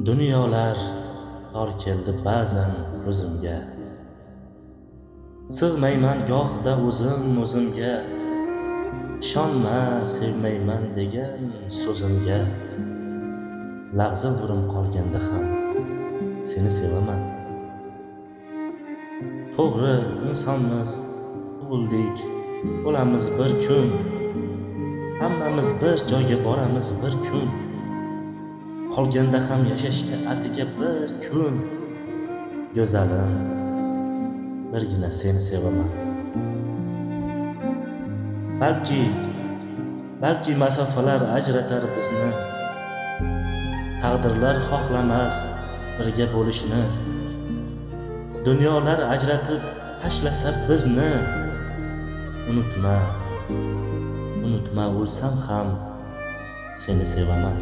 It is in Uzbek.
Dunyolar tor keldi ba'zan ko'zimga, sig'mayman gohida o'zimga. Ishonma sevmayman degan so'zimga, lahza o'rim qolganda ham seni sevaman. To'g'ri, insonmiz, tug'ildik, o'lamiz bir kun, hammamiz bir joyga boramiz bir kun. Qolganda ham yashashga atigi bir kun. Go'zalim, birgina seni sevaman. Balki masofalar ajratar bizni, taqdirlar xohlamas birga bo'lishni. Dunyolar ajratib tashlasa bizni, unutma o'lsam ham seni sevaman.